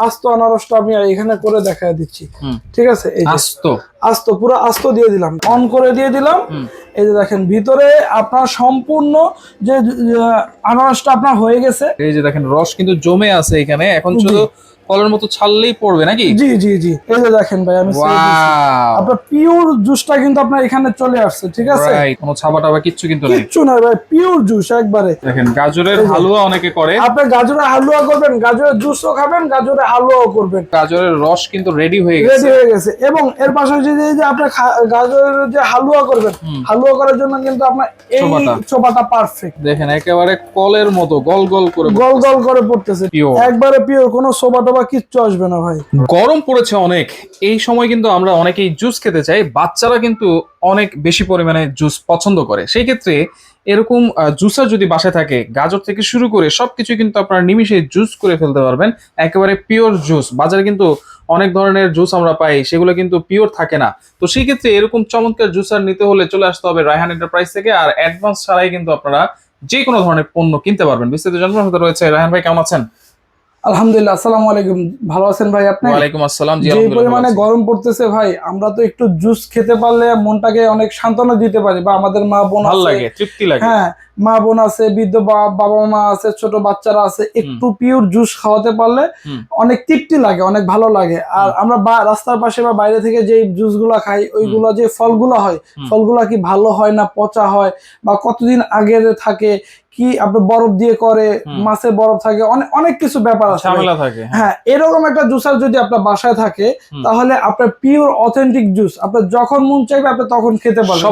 আস্ত আনারসটা আমি এখানে করে দেখায় দিচ্ছি। ঠিক আছে, এই আস্ত আস্ত পুরো আস্ত দিয়ে দিলাম, অন করে দিয়ে দিলাম। এই যে দেখেন ভিতরে আপনার সম্পূর্ণ যে আনারসটা আপনার হয়ে গেছে। এই যে দেখেন রস কিন্তু জমে আছে এখানে, এখন শুধু কলের মতো ছাড়লেই পড়বে নাকি? জি জি জি, এই যে দেখেন ভাই আমি আপনার পিওর জুসটা কিন্তু আপনার এখানে চলে আসছে। ঠিক আছে, কোনো ছাবা টাবা কিচ্ছু কিন্তু নেই, কিচ্ছু না ভাই, পিওর জুস একবারে। দেখেন গাজরের হালুয়া অনেকে করে, আপনি গাজরের হালুয়া করবেন, গাজরের জুসও খাবেন, গাজরের হালুয়াও করবেন। গাজরের রস কিন্তু রেডি হয়ে গেছে। এবং এর পাশাপাশি যে আপনি গাজরের যে হালুয়া করবেন, হালুয়া করার জন্য কিন্তু আপনার এই চোপাটা পারফেক্ট। দেখেন একেবারে কলের মতো গল গল করে পড়তেছে, একবারে পিওর, কোনো সোবা টোবা কিচ্ছু আসবে না ভাই। গরম পড়েছে অনেক, এই সময় কিন্তু আমরা অনেকেই জুস খেতে চাই, বাচ্চারা কিন্তু অনেক বেশি পরিমাণে জুস পছন্দ করে। সেই ক্ষেত্রে এরকম জুসার যদি বাসায় থাকে, গাজর থেকে শুরু করে সবকিছু কিন্তু আপনারা নিমিশে জুস করে ফেলতে পারবেন, একেবারে পিওর জুস। বাজারে কিন্তু অনেক ধরনের জুস আমরা পাই, সেগুলো কিন্তু পিওর থাকে না। তো সেই ক্ষেত্রে এরকম চমৎকার জুসার নিতে হলে চলে আসতে হবে রায়হান এন্টারপ্রাইজ থেকে, আর অ্যাডভান্স ছাড়াই কিন্তু আপনারা যে কোনো ধরনের পণ্য কিনতে পারবেন। বিস্তারিত জানার সাথে রয়েছে রায়হান ভাই, কেমন আছেন? আলহামদুলিল্লাহ, আসসালামু আলাইকুম। ভালো আছেন ভাই আপনি? ওয়ালাইকুম আসসালাম। জি, যে পরিমাণে গরম পড়তেছে ভাই, আমরা তো একটু জুস খেতে পারলে মনটাকে অনেক সান্ত্বনা দিতে পারি, বা আমাদের মা বোন ভালো লাগে, তৃপ্তি লাগে। হ্যাঁ, মা বোন আছে, বৃদ্ধ বাবা মা আছে, ছোট বাচ্চারা আছে, একটু পিওর জুস খাওয়াতে পারলে অনেক তৃপ্তি লাগে, অনেক ভালো লাগে। আর আমরা রাস্তার পাশে বা বাইরে থেকে যে জুস গুলা খাই, ওইগুলা যে ফলগুলো হয়, ফলগুলা কি ভালো হয় না পচা হয়, বা কতদিন আগের থাকে, কি আপনার বরফ দিয়ে করে, মাছের বরফ থাকে, অনেক কিছু ব্যাপার আছে, ঝামেলা থাকে। হ্যাঁ, এরকম একটা জুসার যদি আপনার বাসায় থাকে, তাহলে আপনার পিওর অথেন্টিক জুস আপনার যখন মন চাইবে আপনি তখন খেতে পারবেন।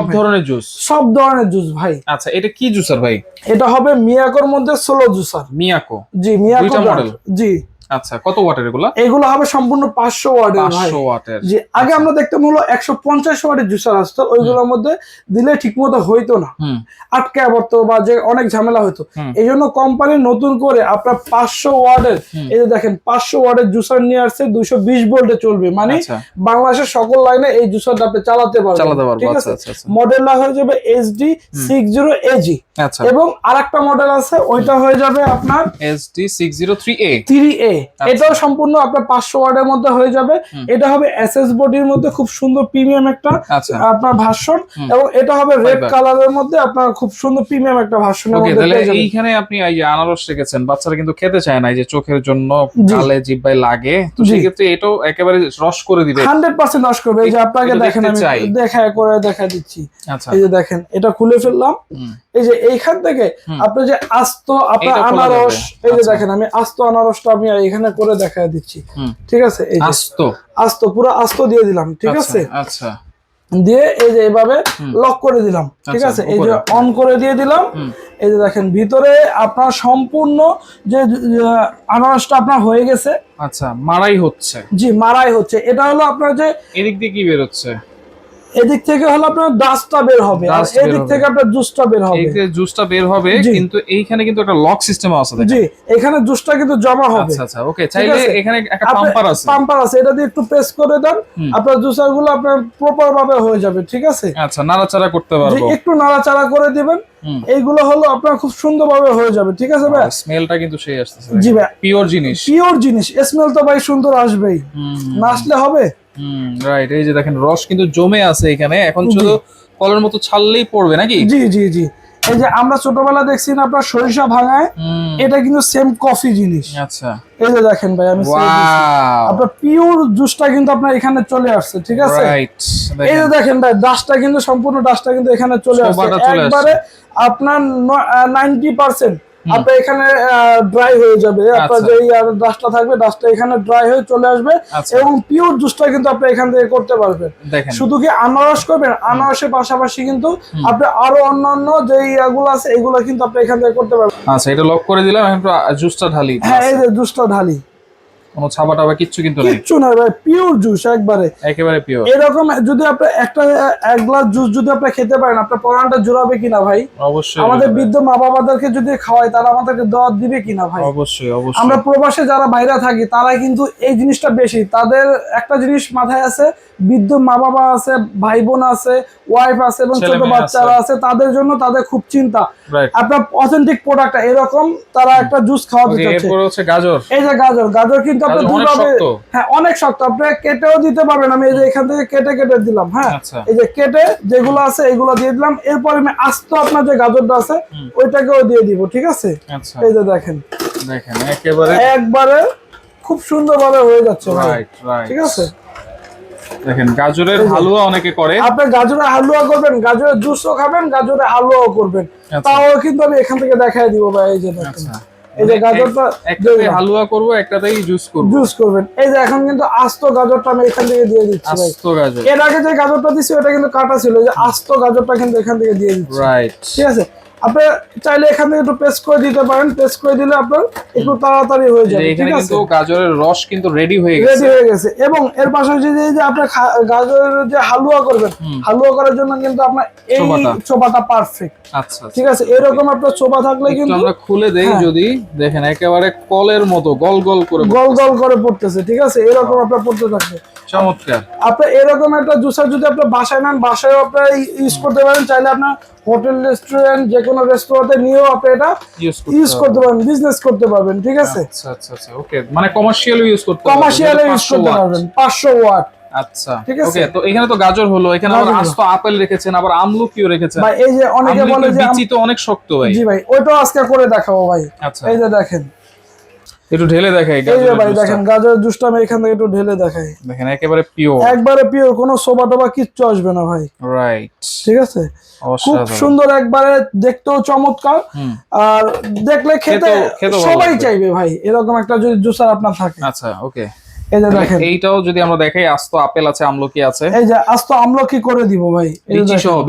সব ধরনের জুস ভাই। আচ্ছা, এটা কি জুসার ভাই? এটা হবে মিয়াকোর মধ্যে সোলো জুসার। মিয়াকো? জি, মিয়াকো মডেল। জি। আচ্ছা, কত ওয়াটের এগুলো? এগুলো হবে সম্পূর্ণ 500 ওয়াটের ভাই। 500 ওয়াটের। জি, আগে আমরা দেখতাম হলো 150 ওয়াটের জুসার আসতো, ওইগুলোর মধ্যে দিলে ঠিকমতো হইতো না, আটকে পড়তো বা যে অনেক ঝামেলা হতো। এই জন্য কোম্পানি নতুন করে আপনার 500 ওয়াটের, এই যে দেখেন 500 ওয়াটের জুসার নিয়ে আসছে, 220 ভোল্টে চলবে, মানে বাংলাদেশের সকল লাইনে এই জুসারটা আপনি চালাতে পারবেন। ঠিক আছে, মডেলটা হয়ে যাবে HD60AG। আচ্ছা, এবং আরেকটা মডেল আছে, ওইটা হয়ে যাবে আপনার HD603A। এটাও সম্পূর্ণ আপনার 500 ওয়াটের মধ্যে হয়ে যাবে। এটা হবে এসএস বডির মধ্যে, খুব সুন্দর প্রিমিয়াম একটা আপনার ভার্সন, এবং এটা হবে রেড কালারের মধ্যে আপনার খুব সুন্দর প্রিমিয়াম একটা ভার্সনের মধ্যে পেয়ে যাবেন। এইখানে আপনি এই যে আনারস রেখেছেন, বাচ্চারা কিন্তু খেতে চায় না, এই যে চোখের জন্য গালে জিহ্বায় লাগে, তো সেই ক্ষেত্রে এটাও একেবারে রস করে দিবে, 100% রস করবে। এই যে আপনাকে দেখেন, আমি দেখা দিচ্ছি। এই যে দেখেন, এটা খুলে ফেললাম, এই যে এইখান থেকে আপনি যে আস্ত আপনার আনারস, এই যে দেখেন আমি আস্ত আনারসটা আমি এখানে করে দেখায় দিচ্ছি। ঠিক আছে, এই যে আস্ত পুরো আস্ত দিয়ে দিলাম। ঠিক আছে, আচ্ছা, দিয়ে এই যে এইভাবে লক করে দিলাম। ঠিক আছে, এই যে অন করে দিয়ে দিলাম। এই যে দেখেন ভিতরে আপনার সম্পূর্ণ যে আনারসটা আপনার হয়ে গেছে। আচ্ছা, মারাই হচ্ছে? জি, মারাই হচ্ছে। এটা হলো আপনার যে এদিক দিয়ে কি বের হচ্ছে, এদিক থেকে হলো আপনার ডাস্টটা বের হবে, আর এদিক থেকে আপনার জুসটা বের হবে। এই যে জুসটা বের হবে, কিন্তু এইখানে কিন্তু একটা লক সিস্টেম আছে। জি, এখানে জুসটা কিন্তু জমা হবে। আচ্ছা আচ্ছা, ওকে। চাইলে এখানে একটা পাম্পার আছে, এটা দিয়ে একটু প্রেস করে দেন, আপনার জুসারগুলো আপনার প্রপার ভাবে হয়ে যাবে। ঠিক আছে, আচ্ছা, নাড়াচাড়া করতে পারবো, একটু নাড়াচাড়া করে দিবেন, এইগুলো হলো আপনার খুব সুন্দরভাবে হয়ে যাবে। ঠিক আছে ভাই, স্মেলটা কিন্তু সেই আসতেছে। জি ভাই, পিওর জিনিস, স্মেল তো ভাই সুন্দর আসবেই, না আসলে হবে? রাইট। এই যে দেখেন রস কিন্তু জমে আছে এখানে, এখন শুধু কলের মতো ছাড়লেই পড়বে নাকি? জি জি জি, এই যে আমরা ছোটবেলা দেখছি না আপনার সরিষা ভাঙায়, এটা কিন্তু সেম কফি জিনিস। আচ্ছা, এই যে দেখেন ভাই আমি আপনার পিওর জুসটা কিন্তু আপনার এখানে চলে আসছে। ঠিক আছে, এই যে দেখেন ভাই, ডাস্টটা কিন্তু সম্পূর্ণ ডাস্টটা কিন্তু এখানে চলে আসছে, একবারে আপনার 90% আপনার এখানে ড্রাই হয়ে যাবে। আপনার যে ডাস্টটা থাকবে, ডাস্টটা এখানে ড্রাই হয়ে চলে আসবে, এবং পিওর জুসটা কিন্তু আপনি এখান থেকে করতে পারবেন। শুধু কি আনারস করবেন, আনারসের পাশাপাশি কিন্তু আপনি আরো অন্যান্য যে ইয়াগুলো আছে, এগুলো কিন্তু আপনি এখান থেকে করতে পারবেন। আচ্ছা, এটা লক করে দিলাম, এখন জুসটা ঢালি। হ্যাঁ, এই যে জুসটা ঢালি, কোনো ছাবা টাবা কিচ্ছু কিন্তু নেই, কিচ্ছু না ভাই, পিওর জুস, একেবারে পিওর। এরকম যদি আপনি এক গ্লাস জুস যদি আপনি খেতে পারেন, আপনার পরানটা জোড়াবে কিনা ভাই? অবশ্যই। আমাদের বৃদ্ধ মা বাবাদেরকে যদি খাওয়াই, তারা আমাদেরকে দাওয়াত দিবে কিনা ভাই? অবশ্যই। আমরা প্রবাসে যারা বাইরে থাকি, তারা কিন্তু এই জিনিসটা বেশি, তাদের একটা জিনিস মাথায় আছে, বৃদ্ধ মা বাবা আছে, ভাই বোন আছে, ওয়াইফ আছে, এবং ছোট বাচ্চারা আছে, তাদের জন্য তাদের খুব চিন্তা আপনার অথেন্টিক প্রোডাক্ট এরকম তারা একটা জুস খাওয়াতে চাচ্ছে। গাজর, এই যে গাজর কিন্তু আপনি দুইভাবে, হ্যাঁ অনেক শক্ত, আপনি কেটেও দিতে পারবেন। আমি এই যে এখান থেকে কেটে কেটে দিলাম, হ্যাঁ এই যে কেটে যেগুলো আছে এগুলো দিয়ে দিলাম। এরপর আমি আস্ত আপনার যে গাজরটা আছে ওইটাকেও দিয়ে দিব, ঠিক আছে। এই যে দেখেন একবারে খুব সুন্দরভাবে হয়ে যাচ্ছে ভাই, ঠিক আছে। দেখেন গাজরের হালুয়া অনেকে করে, আপনি গাজরের হালুয়া করবেন, গাজরের জুসও খাবেন, গাজরের হালুয়াও করবেন, তাও কিন্তু আমি এখান থেকে দেখাই দিব ভাই। এই যে দেখেন এই যে গাজরটা একটাতে হালুয়া করব, একটাতেই জুস করবেন। এই যে এখন কিন্তু আস্ত গাজরটা আমি এখান থেকে দিয়ে দিচ্ছি ভাই। আস্ত গাজর, এর আগে যে গাজরটা দিছি ওটা কিন্তু কাটা ছিল, এই যে আস্ত গাজরটা কিন্তু এখান থেকে দিয়ে দিচ্ছি, রাইট। ঠিক আছে। আপনি চাইলে এখান থেকে একটু পেস্ট করে দিতে পারেন, পেস্ট করে দিলে আপনার একটু তাড়াতাড়ি হয়ে যাবে, ঠিক আছে। কিন্তু গাজরের রস কিন্তু রেডি হয়ে গেছে। এবং এর পাশাপাশি যে আপনি গাজরের যে হালুয়া করবেন, হালুয়া করার জন্য কিন্তু আপনার এই চোপাটা পারফেক্ট। আচ্ছা, ঠিক আছে। এরকম আপনার চোপা থাকলে কিন্তু আমরা খুলে দেই, যদি দেখেন একেবারে কলের মতো গল গল করে পড়তেছে, ঠিক আছে। এরকম আপনার পড়তে থাকবে, চমৎকার। আপনি এরকম একটা জুসার যদি আপনি বাসায় নেন, বাসায় আপনারা ইউজ করতে পারেন। চাইলে আপনার হোটেল, রেস্টুরেন্ট, যে কোনো রেস্টুরেন্টে নিয়েও আপনি এটা ইউজ করতে পারবেন, বিজনেস করতে পারবেন, ঠিক আছে। আচ্ছা ওকে, মানে কমার্শিয়াল ইউজ করতে পারবেন 500 ওয়াট। আচ্ছা ঠিক আছে। তো এখানে তো গাজর হলো, এখানে আবার আস্ত আপেল রেখেছেন, আবার আমলকিও রেখেছেন ভাই। এই যে অনেকে বলে যে বিচি তো অনেক শক্ত ভাই। জি ভাই, ওইটাও আজকে করে দেখাবো ভাই। আচ্ছা এই যে দেখেন, একটু ঢেলে দেখাই এই যে ভাই দেখেন গাজরের জুসটা আমি এখান থেকে একটু ঢেলে দেখাই। দেখেন একেবারে পিওর, কোনো সোবা টোবা কিচ্ছু আসবে না ভাই, রাইট, ঠিক আছে। খুব সুন্দর, একবারে দেখতেও চমৎকার, আর দেখলে খেতে সবাই চাইবে ভাই, এরকম একটা যদি জুসার আপনার থাকে। আচ্ছা ওকে। এই যে দেখেন, এইটাও যদি আমরা দেখাই, আস্ত আপেল আছে, আমলকি আছে। এই যে আস্ত আমলকি করে দিব ভাই,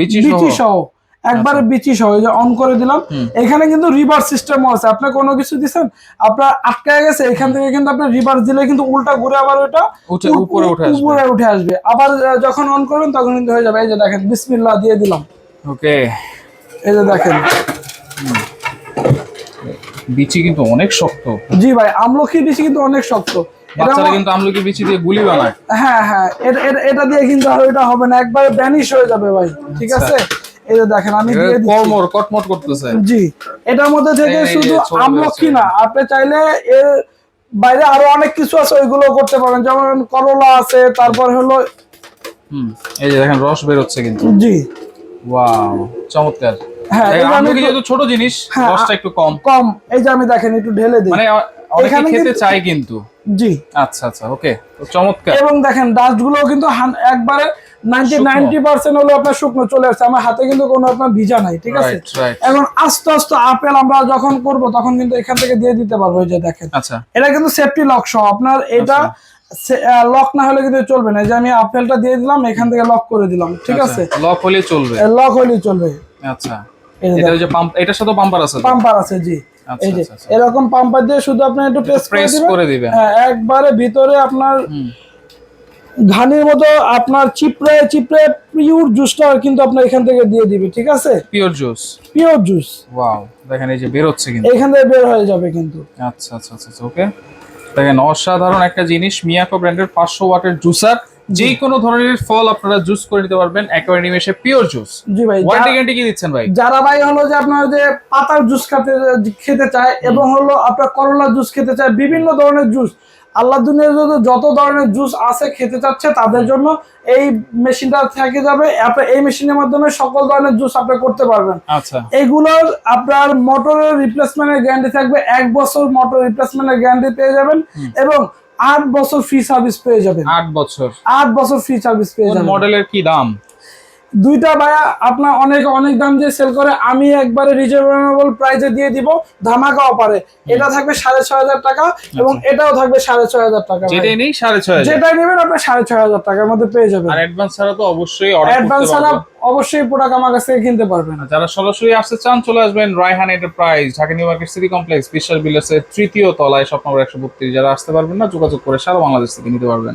বিচি সহ একবারে বিচি সহ। এই যে অন করে দিলাম। এখানে কিন্তু রিভার্স সিস্টেমও আছে, আপনি কোনো কিছু দিবেন, আপনার আটকায় গেছে, এখান থেকে কিন্তু আপনি রিভার্স দিলে কিন্তু উল্টা ঘুরে আবার ওটা উপরে উঠে আসবে। আবার যখন অন করবেন তখন কিন্তু হয়ে যাবে। এই যে দেখেন, বিসমিল্লাহ দিয়ে দিলাম, ওকে। এই যে দেখেন বিচি কিন্তু অনেক শক্ত। জি ভাই, আমলকির বিচি কিন্তু অনেক শক্ত। বাচ্চারা কিন্তু আমলকি বিচি দিয়ে গুলি বানায়। হ্যাঁ, এটা দিয়ে কিন্তু আর এটা হবে না, একবারে ভ্যানিশ হয়ে যাবে ভাই, ঠিক আছে। এই যে দেখেন আমি দিয়ে দিচ্ছি, কটমট করতেছে। জি, এটার মধ্যে থেকে শুধু আমলকি না, আপনি চাইলে এর বাইরে আরো অনেক কিছু আছে, ওইগুলো করতে পারেন। যেমন করলা আছে, তারপর হলো এই যে দেখেন রস বের হচ্ছে কিন্তু। জি, ওয়াও, চমৎকার। হ্যাঁ, আমলকি যেহেতু ছোট জিনিস, রসটা একটু কম। এই যে আমি দেখেন একটু ঢেলে দিই, মানে অনেকে খেতে চাই কিন্তু। জি, আচ্ছা ওকে, চমৎকার। এবং দেখেন ডাস্ট গুলো কিন্তু একবারে 90% হলো আপনার শুকনো চলে আসছে, আমার হাতে কিন্তু কোনো আপনার ভিজা নাই, ঠিক আছে। এখন আস্তে আস্তে আপেল আমরা যখন করব তখন কিন্তু এখান থেকে দিয়ে দিতে পারবো। এই যে দেখেন, আচ্ছা এটা কিন্তু সেফটি লক সহ, আপনার এটা লক না হলে কিন্তু চলবে না। যে আমি আপেলটা দিয়ে দিলাম, এখান থেকে লক করে দিলাম, ঠিক আছে। লক হলেই চলবে। আচ্ছা, এটা ওই যে পাম্প, এটার সাথে পাম্পার আছে। জি, এই যে এরকম পাম্পার দিয়ে শুধু আপনি একটু প্রেস করে দিবেন। হ্যাঁ, একবারে ভিতরে আপনার ঘানির মতো আপনার চিপড়ে পিওর জুসটা কিন্তু আপনার এখান থেকে দিয়ে দিবে, ঠিক আছে। Pure juice. ওয়াও, দেখেন এই যে বের হচ্ছে কিন্তু, এখান থেকে বের হয়ে যাবে কিন্তু। আচ্ছা ওকে। দেখেন অসাধারণ একটা জিনিস, মিয়াকো ব্র্যান্ডের 500 ওয়াটের জুসার। যে কোনো ধরনের ফল আপনারা জুস করে নিতে পারবেন, একেবারে নিমেষে পিওর জুস। জি ভাই, ওয়ারেন্টি গ্যারান্টি কি দিচ্ছেন ভাই? যারা ভাই হলো যে আপনার যে পাতার জুস খেতে চায়, এবং হলো আপনার করলা জুস খেতে চায়, বিভিন্ন ধরনের জুস, আল্লাহ দুনিয়ার যত ধরনের জুস আছে খেতে চাচ্ছে, তাদের জন্য এই মেশিনটা থেকে যাবে। আপনি এই মেশিনের মাধ্যমে সকল ধরনের জুস আপনি করতে পারবেন। আচ্ছা, এইগুলোর আপনার মোটরের রিপ্লেসমেন্টের গ্যারান্টি থাকবে, 1 বছর মোটর রিপ্লেসমেন্টের গ্যারান্টি পেয়ে যাবেন, এবং 8 বছর ফ্রি সার্ভিস পেয়ে যাবেন। 8 বছর ফ্রি সার্ভিস পেয়ে যাবেন। মডেলের কি দাম? দুইটা ভাইয়া আপনার অনেক দাম দিয়ে সেল করে, আমি একবারে রিজনেবল প্রাইসে দিয়ে দিব, ধামাকা অফারে। এটা থাকবে 6,500 টাকা, এবং এটাও থাকবে 6,500 টাকা। যেটাই নেই 6,500, যেটাই নেবেন আপনি 6,500 টাকার মধ্যে পেয়ে যাবেন। আর অ্যাডভান্স ছাড়া তো অবশ্যই অর্ডার করতে পারবেন। অবশ্যই প্রোডাক্ট আমার কাছ থেকে কিনতে পারবেন। যারা সরাসরি আসতে চান, চলে আসবেন Raihan enterprise, Dhaka new market city complex, বিশ্বাস বিল্ডার্সের 3য় তলায়, শপ নম্বর 132। যারা আসতে পারবেন না, যোগাযোগ করে সারা বাংলাদেশ থেকে নিতে পারবেন।